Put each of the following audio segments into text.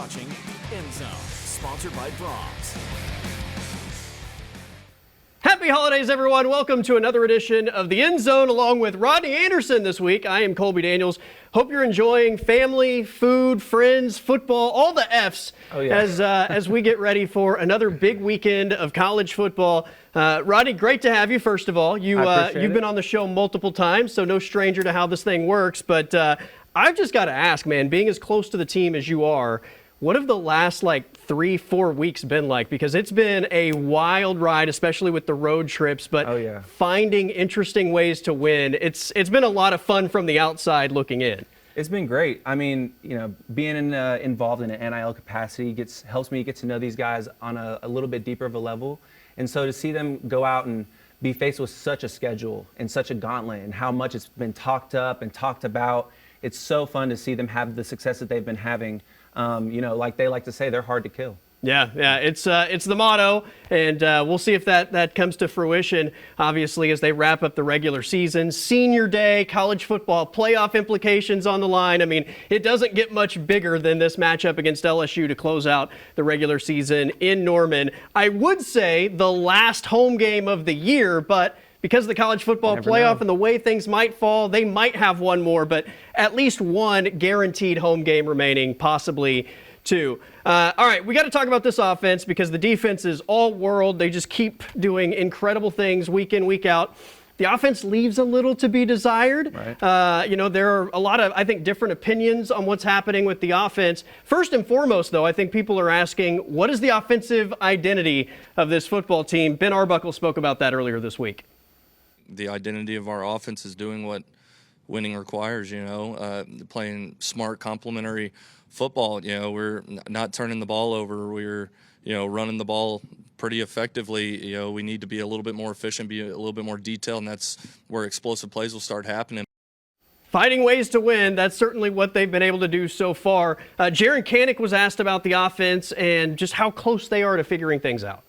watching End Zone, sponsored by Brahms. Happy holidays, everyone. Welcome to another edition of the End Zone along with Rodney Anderson this week. I am Colby Daniels. Hope you're enjoying family, food, friends, football, all the F's as we get ready for another big weekend of college football. Rodney, great to have you, first of all. You've been on the show multiple times, so no stranger to how this thing works. But I've just got to ask, man, being as close to the team as you are, what have the last 3-4 weeks been like? Because it's been a wild ride, especially with the road trips, but finding interesting ways to win. It's been a lot of fun from the outside looking in. It's been great. I mean, being involved in an NIL capacity helps me get to know these guys on a little bit deeper of a level. And so to see them go out and be faced with such a schedule and such a gauntlet and how much it's been talked up and talked about, it's so fun to see them have the success that they've been having. Like they like to say, they're hard to kill. Yeah, it's the motto, and we'll see if that comes to fruition, obviously, as they wrap up the regular season. Senior day, college football, playoff implications on the line. I mean, it doesn't get much bigger than this matchup against LSU to close out the regular season in Norman. I would say the last home game of the year, but because of the college football playoff and the way things might fall, they might have one more, but at least one guaranteed home game remaining, possibly two. All right, we got to talk about this offense because the defense is all world. They just keep doing incredible things week in, week out. The offense leaves a little to be desired. Right. There are a lot of, I think, different opinions on what's happening with the offense. First and foremost, though, I think people are asking, what is the offensive identity of this football team? Ben Arbuckle spoke about that earlier this week. The identity of our offense is doing what winning requires, playing smart, complementary football. We're not turning the ball over. We're, running the ball pretty effectively. We need to be a little bit more efficient, be a little bit more detailed, and that's where explosive plays will start happening. Finding ways to win, that's certainly what they've been able to do so far. Jaron Kanik was asked about the offense and just how close they are to figuring things out.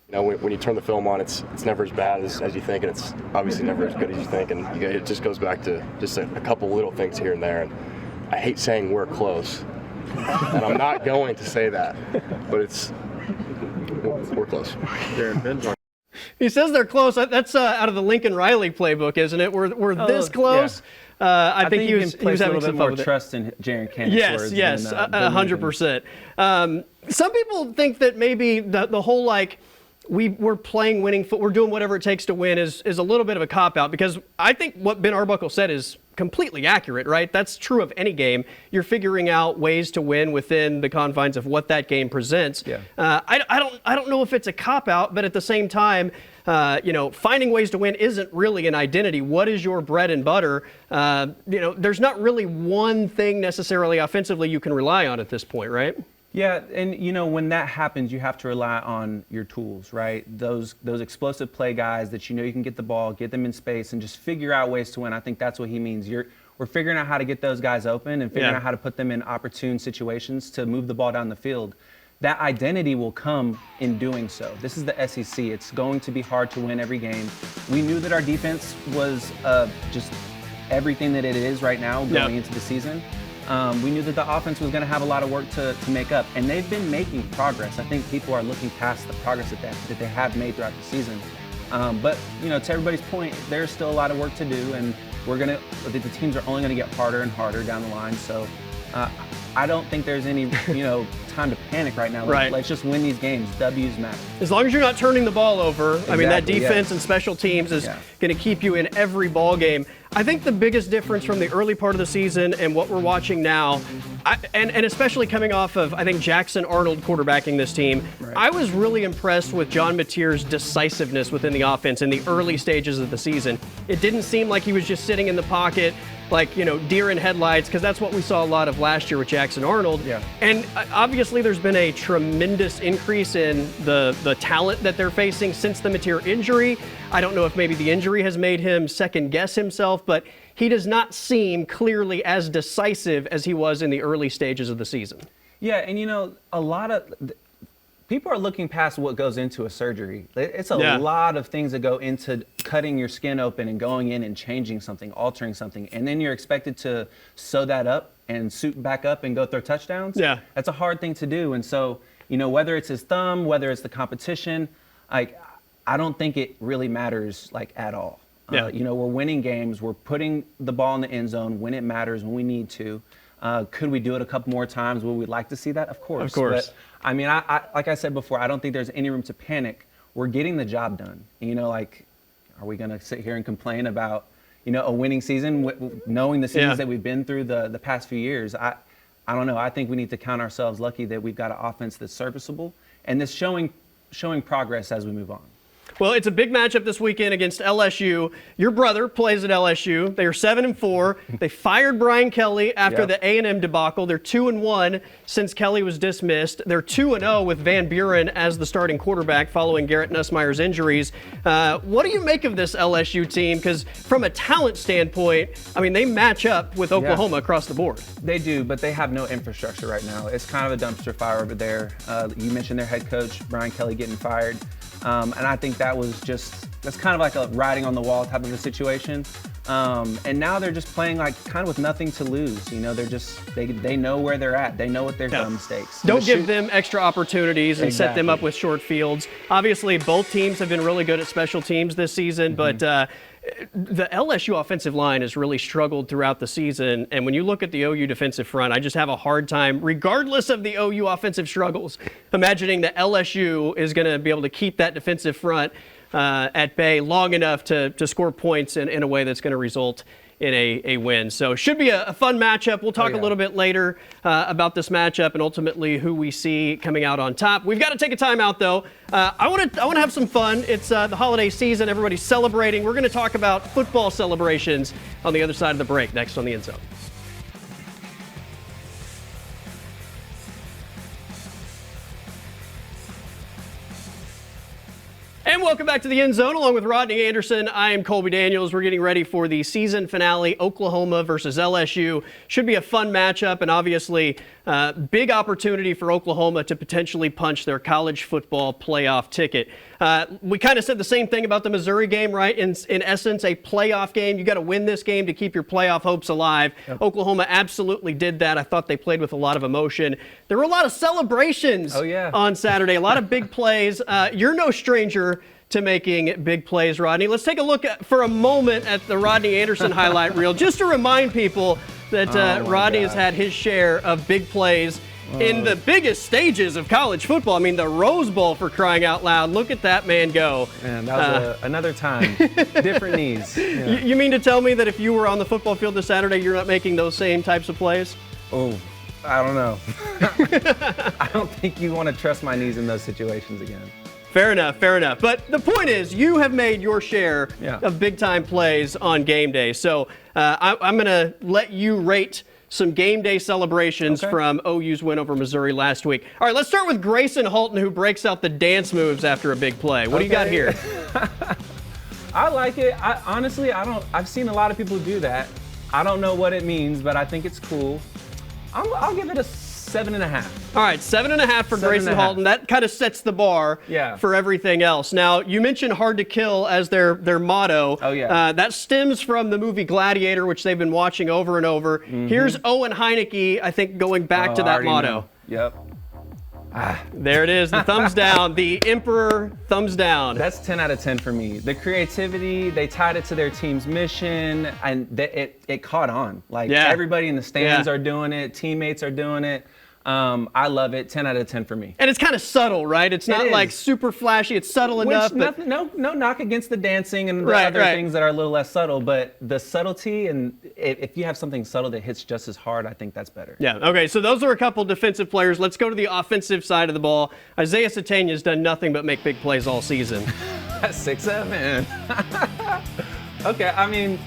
When you turn the film on, it's never as bad as you think, and it's obviously never as good as you think. And it just goes back to just a couple little things here and there. And I hate saying we're close, and I'm not going to say that, but we're close. He says they're close. That's out of the Lincoln Riley playbook, isn't it? We're this close. Yeah. I think he was having some more trust in Jaron Kanik's words. Yes, 100%. Some people think that maybe the whole we're playing winning we're doing whatever it takes to win is a little bit of a cop-out, because I think what Ben Arbuckle said is completely accurate, right? That's true of any game. You're figuring out ways to win within the confines of what that game presents. Yeah. I don't know if it's a cop-out, but at the same time, finding ways to win isn't really an identity. What is your bread and butter? There's not really one thing necessarily offensively you can rely on at this point, right? Yeah, and when that happens, you have to rely on your tools, right? Those explosive play guys that you can get the ball, get them in space, and just figure out ways to win. I think that's what he means. We're figuring out how to get those guys open and figuring out how to put them in opportune situations to move the ball down the field. That identity will come in doing so. This is the SEC. It's going to be hard to win every game. We knew that our defense was just everything that it is right now going into the season. We knew that the offense was going to have a lot of work to make up, and they've been making progress. I think people are looking past the progress that they have made throughout the season. But to everybody's point, there's still a lot of work to do, and the teams are only going to get harder and harder down the line. So I don't think there's any time to panic right now. Let's just win these games. W's matter. As long as you're not turning the ball over. Exactly, I mean, that defense and special teams is going to keep you in every ball game. I think the biggest difference from the early part of the season and what we're watching now, and especially coming off of, I think, Jackson Arnold quarterbacking this team, I was really impressed with John Mateer's decisiveness within the offense in the early stages of the season. It didn't seem like he was just sitting in the pocket deer in headlights, because that's what we saw a lot of last year with Jackson Arnold. Yeah. And obviously there's been a tremendous increase in the talent that they're facing since the Mateer injury. I don't know if maybe the injury has made him second guess himself, but he does not seem clearly as decisive as he was in the early stages of the season. Yeah, and a lot of people are looking past what goes into a surgery. It's a Yeah. lot of things that go into cutting your skin open and going in and changing something, altering something. And then you're expected to sew that up and suit back up and go throw touchdowns. Yeah. That's a hard thing to do. And so, whether it's his thumb, whether it's the competition, like, I don't think it really matters, like, at all. Yeah. We're winning games. We're putting the ball in the end zone when it matters, when we need to. Could we do it a couple more times? Would we like to see that? Of course. Of course. But, I mean, I like I said before, I don't think there's any room to panic. We're getting the job done. Are we going to sit here and complain about, a winning season, knowing the seasons that we've been through the past few years? I don't know. I think we need to count ourselves lucky that we've got an offense that's serviceable and that's showing progress as we move on. Well, it's a big matchup this weekend against LSU. Your brother plays at LSU. They are 7-4. They fired Brian Kelly after the A&M debacle. They're 2-1 since Kelly was dismissed. They're 2-0 with Van Buren as the starting quarterback following Garrett Nussmeier's injuries. What do you make of this LSU team? Because from a talent standpoint, I mean, they match up with Oklahoma across the board. They do, but they have no infrastructure right now. It's kind of a dumpster fire over there. You mentioned their head coach, Brian Kelly, getting fired. And I think that's kind of like a writing on the wall type of a situation. And now they're just playing like kind of with nothing to lose. They know where they're at. They know what their mistakes. Don't give them extra opportunities and set them up Exactly. with short fields. Obviously, both teams have been really good at special teams this season, but the LSU offensive line has really struggled throughout the season. And when you look at the OU defensive front, I just have a hard time, regardless of the OU offensive struggles, imagining that LSU is going to be able to keep that defensive front at bay long enough to score points in a way that's going to result in a win. So should be a fun matchup. We'll talk a little bit later about this matchup and ultimately who we see coming out on top. We've got to take a time out, though. I want to have some fun. It's the holiday season. Everybody's celebrating. We're going to talk about football celebrations on the other side of the break, next on the End Zone. And welcome back to the End Zone, along with Rodney Anderson. I am Colby Daniels. We're getting ready for the season finale, Oklahoma versus LSU. Should be a fun matchup, and obviously big opportunity for Oklahoma to potentially punch their college football playoff ticket. We kind of said the same thing about the Missouri game, right? In essence, a playoff game. You got to win this game to keep your playoff hopes alive. Yep. Oklahoma absolutely did that. I thought they played with a lot of emotion. There were a lot of celebrations on Saturday, a lot of big plays. You're no stranger to making big plays, Rodney. Let's take a look for a moment at the Rodney Anderson highlight reel, just to remind people that Rodney has had his share of big plays in the biggest stages of college football. I mean, the Rose Bowl, for crying out loud. Look at that man go. Man, that was another time. Different knees. Yeah. You mean to tell me that if you were on the football field this Saturday, you're not making those same types of plays? Oh, I don't know. I don't think you want to trust my knees in those situations again. Fair enough. But the point is, you have made your share of big-time plays on game day. So I'm going to let you rate some game day celebrations from OU's win over Missouri last week. All right, let's start with Grayson Halton, who breaks out the dance moves after a big play. What do you got here? I like it. I've seen a lot of people do that. I don't know what it means, but I think it's cool. I'll give it a 7.5. All right, 7.5 for Grayson Halton. That kind of sets the bar for everything else. Now, you mentioned hard to kill as their motto. Oh, yeah. That stems from the movie Gladiator, which they've been watching over and over. Here's Owen Heineke, I think, going back to that motto. Know. Yep. There it is, the thumbs down, the Emperor thumbs down. That's 10 out of 10 for me. The creativity, they tied it to their team's mission, and it caught on. Like, everybody in the stands are doing it, teammates are doing it. I love it. 10 out of 10 for me. And it's kind of subtle, right? It's not like super flashy. It's subtle enough. No knock against the dancing and the other things that are a little less subtle, but the subtlety, and if you have something subtle that hits just as hard, I think that's better. Yeah, okay, so those are a couple defensive players. Let's go to the offensive side of the ball. Isaiah Sategna's done nothing but make big plays all season. That's 6-7. Okay, I mean,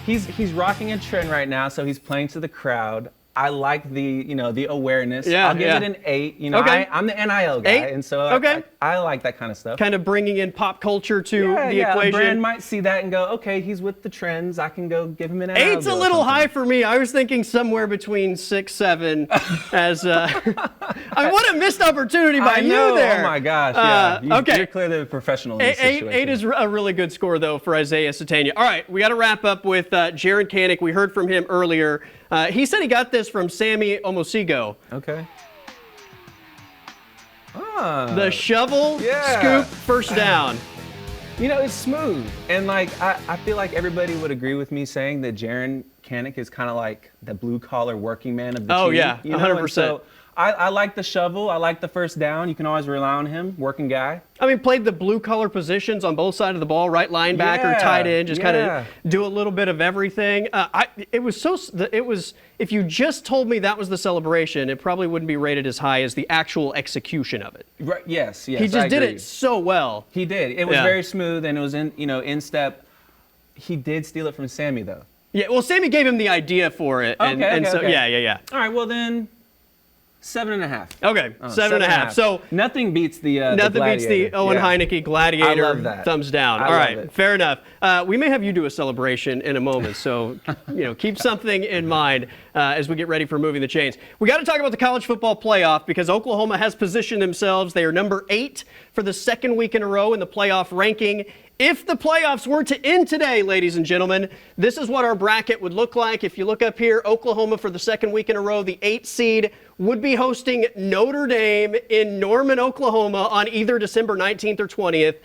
he's rocking a trend right now, so he's playing to the crowd. I like the awareness. Yeah, I'll give it an 8. Okay. I'm the NIL guy, 8? and so Okay. I like that kind of stuff. Kind of bringing in pop culture to the A equation. brand might see that and go, okay, he's with the trends. I can go give him an NIL 8's a deal or little something. high for me. I was thinking somewhere between 6, 7. As I mean, what a missed opportunity by I know. you there. Oh my gosh! Yeah. Okay. You're clearly a professional in this 8 situation. is a really good score, though, for Isaiah Satania. All right, we got to wrap up with Jaron Kanik. We heard from him earlier. He said he got this from Sammy Omosigo. Okay. The shovel Yeah. scoop first down. It's smooth. And, like, I feel like everybody would agree with me saying that Jaron Kanik is kind of like the blue-collar working man of the team. Oh, yeah, you know? 100%. And so I like the shovel. I like the first down. You can always rely on him, working guy. I mean, played the blue-collar positions on both sides of the ball, right linebacker, Yeah, tight end, just kind yeah. of do a little bit of everything. If you just told me that was the celebration, it probably wouldn't be rated as high as the actual execution of it. Right, yes. He I just did agree. it so well. He did. It was Yeah. very smooth, and it was in step. He did steal it from Sammy, though. Yeah, well, Sammy gave him the idea for it, and so okay. yeah. All right, well then, 7.5. Okay, 7.5. So nothing beats the nothing beats the Gladiator. Owen Yeah. Heineke Gladiator. I love that. Thumbs down. I All love right, it. fair enough. We may have you do a celebration in a moment, so keep something in mind as we get ready for moving the chains. We got to talk about the college football playoff because Oklahoma has positioned themselves. They are number 8 for the second week in a row in the playoff ranking. If the playoffs were to end today, ladies and gentlemen, this is what our bracket would look like. If you look up here, Oklahoma for the second week in a row, the 8th seed would be hosting Notre Dame in Norman, Oklahoma on either December 19th or 20th.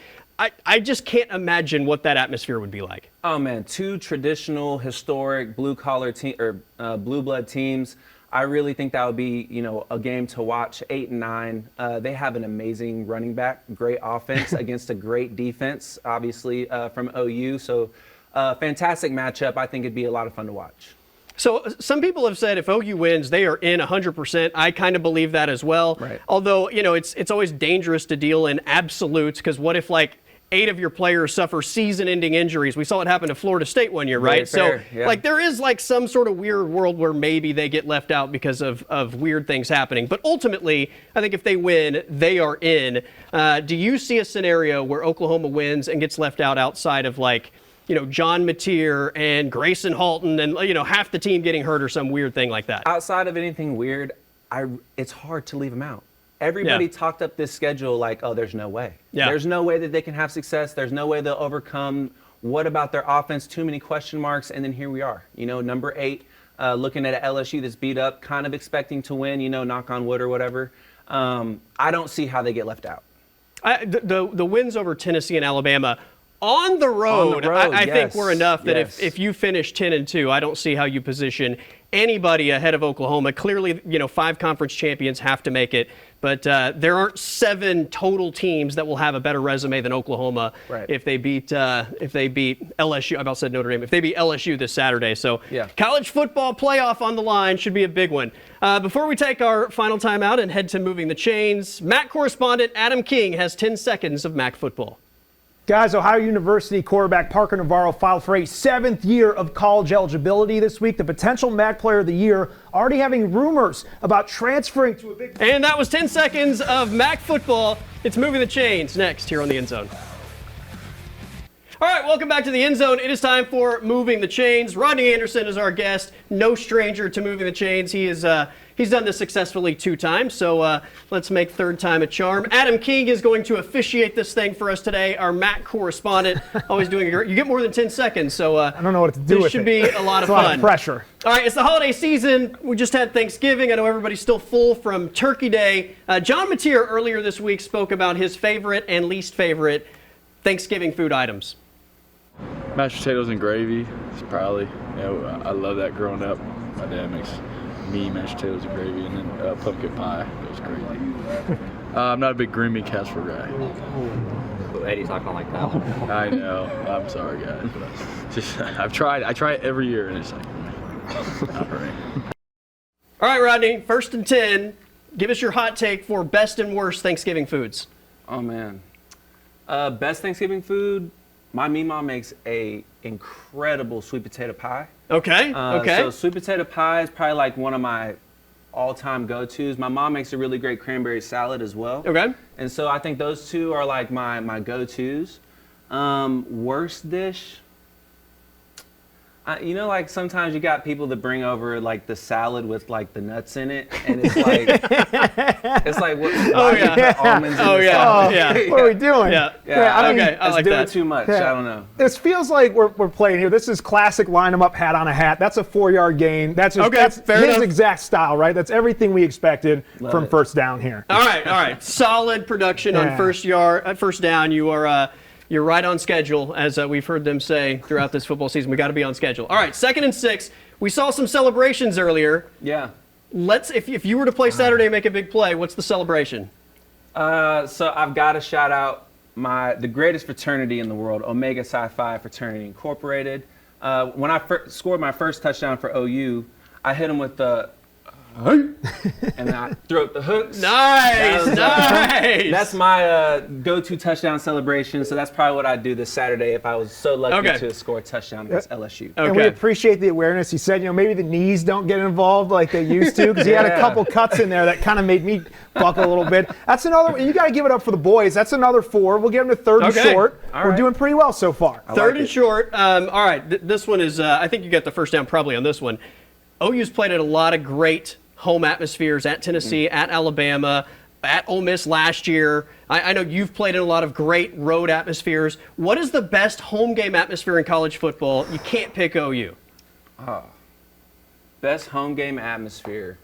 I just can't imagine what that atmosphere would be like. Oh man, 2 traditional, historic blue-collar team or blue-blood teams. I really think that would be, a game to watch. 8 and 9. They have an amazing running back, great offense against a great defense, obviously from OU. So, fantastic matchup. I think it'd be a lot of fun to watch. So some people have said if OU wins, they are in 100%. I kind of believe that as well. Right. Although, it's always dangerous to deal in absolutes because what if 8 of your players suffer season-ending injuries? We saw it happen to Florida State one year, right? Very fair, yeah. So, there is some sort of weird world where maybe they get left out because of weird things happening. But ultimately, I think if they win, they are in. Do you see a scenario where Oklahoma wins and gets left out outside of John Mateer and Grayson Halton and half the team getting hurt or some weird thing like that? Outside of anything weird, it's hard to leave them out. Everybody talked up this schedule like, oh, there's no way. Yeah. There's no way that they can have success. There's no way they'll overcome. What about their offense? Too many question marks. And then here we are, number 8, looking at an LSU that's beat up, kind of expecting to win, knock on wood or whatever. I don't see how they get left out. The wins over Tennessee and Alabama on the road, I think yes, were enough that yes. if you finish 10-2, I don't see how you position anybody ahead of Oklahoma. Clearly, 5 conference champions have to make it, but there aren't 7 total teams that will have a better resume than Oklahoma Right. if they beat LSU. I about said Notre Dame. If they beat LSU this Saturday, so Yeah. college football playoff on the line should be a big one. Before we take our final timeout and head to moving the chains, MAC correspondent Adam King has 10 seconds of MAC football. Guys, Ohio University quarterback Parker Navarro filed for a 7th year of college eligibility this week. The potential MAC Player of the Year already having rumors about transferring to a big... And that was 10 seconds of MAC football. It's Moving the Chains next here on the End Zone. All right, welcome back to the End Zone. It is time for Moving the Chains. Rodney Anderson is our guest. No stranger to moving the chains. He's done this successfully 2 times, so let's make third time a charm. Adam King is going to officiate this thing for us today, our MAC correspondent. Always doing it. You get more than 10 seconds, so I don't know what to do with it. This should be a lot of It's fun. a lot of pressure. All right, it's the holiday season. We just had Thanksgiving. I know everybody's still full from Turkey Day. John Mateer earlier this week spoke about his favorite and least favorite Thanksgiving food items. Mashed potatoes and gravy is probably, I love that growing up. My dad makes me mashed potatoes and gravy, and then pumpkin pie. It was crazy. I'm not a big green bean casserole guy. Eddie's not gonna like that one. I know. I'm sorry, guys. But I try it every year, and it's like, not right. All right, Rodney, 1st and 10. Give us your hot take for best and worst Thanksgiving foods. Oh man, best Thanksgiving food. My meemaw makes a incredible sweet potato pie. Okay. So sweet potato pie is probably like one of my all-time go-tos. My mom makes a really great cranberry salad as well. Okay. And so I think those two are like my go-tos. Worst dish. You know, like sometimes you got people that bring over like the salad with like the nuts in it, and it's like what? Oh yeah. Almonds in Oh the yeah. salad. Yeah. What are we doing? Yeah. I mean, Okay. I It's like doing that. too much. Yeah. I don't know. This feels like we're playing here. This is classic line 'em up, hat on a hat. That's a 4-yard gain. That's Okay, that's fair his enough. exact style, right? That's everything we expected from it. first down here. All right. Solid production on Yeah. first down. You're right on schedule, as we've heard them say throughout this football season. We got to be on schedule. All right, 2nd and 6. We saw some celebrations earlier. Yeah. If you were to play Saturday and make a big play, what's the celebration? So I've got to shout out the greatest fraternity in the world, Omega Psi Phi Fraternity Incorporated. When I scored my first touchdown for OU, I hit him with the and then I threw up the hooks. Nice. That's my go-to touchdown celebration. So that's probably what I'd do this Saturday if I was so lucky to score a touchdown against LSU. And we appreciate the awareness. He said, maybe the knees don't get involved like they used to, because he had a couple cuts in there that kind of made me buckle a little bit. That's another. You got to give it up for the boys. That's another 4. We'll give them to 3rd and short. We're doing pretty well so far. 3rd and short. All right. This one is. I think you got the first down probably on this one. OU's played at a lot of great home atmospheres at Tennessee, at Alabama, at Ole Miss last year. I know you've played in a lot of great road atmospheres. What is the best home game atmosphere in college football? You can't pick OU. Best home game atmosphere.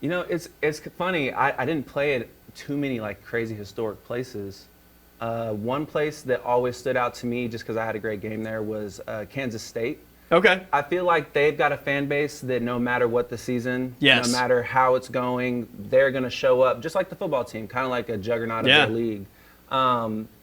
You know, it's funny. I didn't play at too many like crazy historic places. One place that always stood out to me just because I had a great game there was Kansas State. Okay. I feel like they've got a fan base that no matter what the season, Yes. no matter how it's going, they're going to show up, just like the football team, kind of like a juggernaut of their league.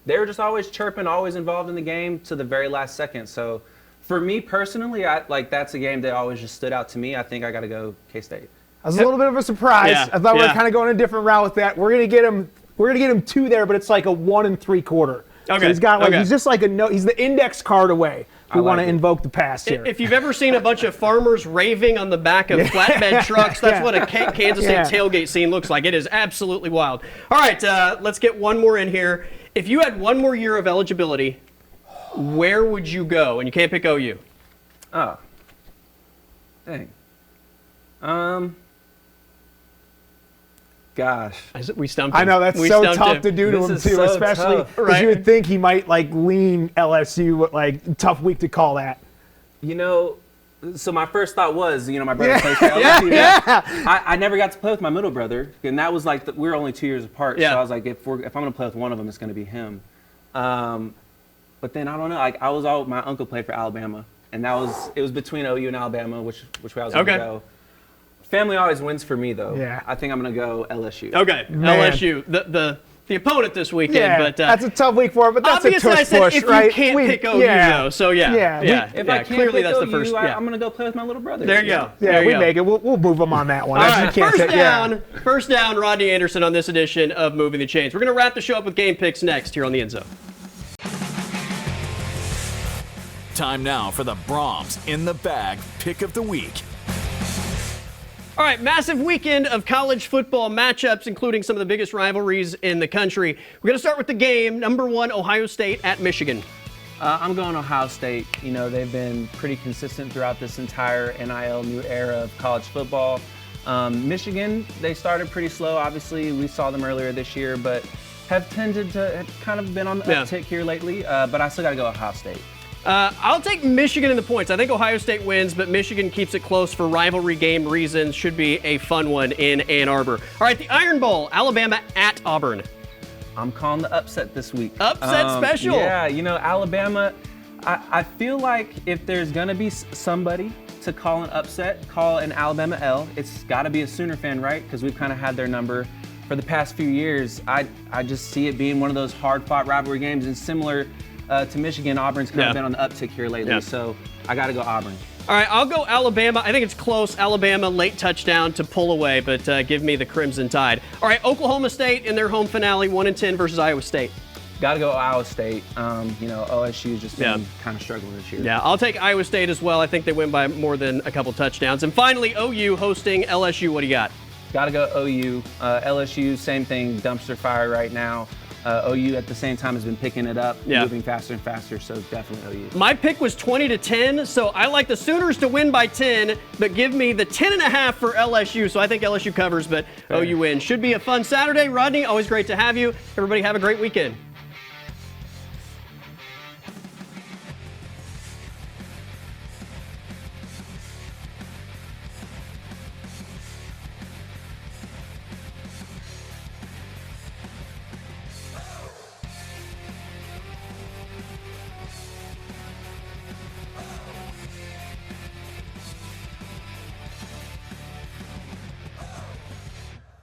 They were just always chirping, always involved in the game to the very last second. So for me personally, that's a game that always just stood out to me. I think I got to go K-State. That was a little bit of a surprise. Yeah. I thought we were kind of going a different route with that. We're gonna get him 2 there, but it's like a 1 3/4. Okay. So he's got he's just like he's the index card away. We want to invoke the past here. If you've ever seen a bunch of farmers raving on the back of flatbed trucks, that's what a Kansas State tailgate scene looks like. It is absolutely wild. All right, let's get one more in here. If you had one more year of eligibility, where would you go? And you can't pick OU. Oh. Dang. Gosh. We stumped him. I know, that's We so stumped tough him. to do to him, This too, is so especially tough. because you would think he might lean LSU, tough week to call that. You know, so my first thought was, my brother plays for LSU. I never got to play with my middle brother, and that was we were only 2 years apart. So I was like, if I'm going to play with one of them, it's going to be him. But then I don't know. My uncle played for Alabama, and it was between OU and Alabama, which way I was going to go. Family always wins for me, though. Yeah. I think I'm going to go LSU. Okay, Man. LSU. The opponent this weekend, Yeah, but that's a tough week for him, but that's a obviously tush I said push, if right? you can't pick OU, though. So If I can't clearly pick that's OU, the first. I'm going to go play with my little brother. There you go. Yeah, There you we go. make it. We'll move him on that one. All You right, can't first down, Rodney Anderson on this edition of Moving the Chains. We're going to wrap the show up with game picks next here on the End Zone. Time now for the Brahms in the Bag Pick of the Week. All right, massive weekend of college football matchups, including some of the biggest rivalries in the country. We're going to start with the game. Number 1, Ohio State at Michigan. I'm going Ohio State. They've been pretty consistent throughout this entire NIL new era of college football. Michigan, they started pretty slow. Obviously, we saw them earlier this year, but have tended to have kind of been on the uptick here lately. But I still got to go Ohio State. I'll take Michigan in the points. I think Ohio State wins, but Michigan keeps it close for rivalry game reasons. Should be a fun one in Ann Arbor. All right, the Iron Bowl, Alabama at Auburn. I'm calling the upset this week. Upset special. Yeah, Alabama, I feel like if there's going to be somebody to call an upset, call an Alabama L, it's got to be a Sooner fan, right? Because we've kind of had their number for the past few years. I just see it being one of those hard-fought rivalry games, and similar to Michigan, Auburn's kind of been on the uptick here lately, so I got to go Auburn. All right, I'll go Alabama. I think it's close. Alabama, late touchdown to pull away, but give me the Crimson Tide. All right, Oklahoma State in their home finale, 1-10 versus Iowa State. Got to go Iowa State. OSU's just been kind of struggling this year. Yeah, I'll take Iowa State as well. I think they win by more than a couple touchdowns. And finally, OU hosting LSU. What do you got? Got to go OU. LSU, same thing, dumpster fire right now. OU at the same time has been picking it up, moving faster and faster, so definitely OU. My pick was 20-10, so I like the Sooners to win by 10, but give me the 10.5 for LSU. So I think LSU covers, but OU wins. Should be a fun Saturday. Rodney, always great to have you. Everybody have a great weekend.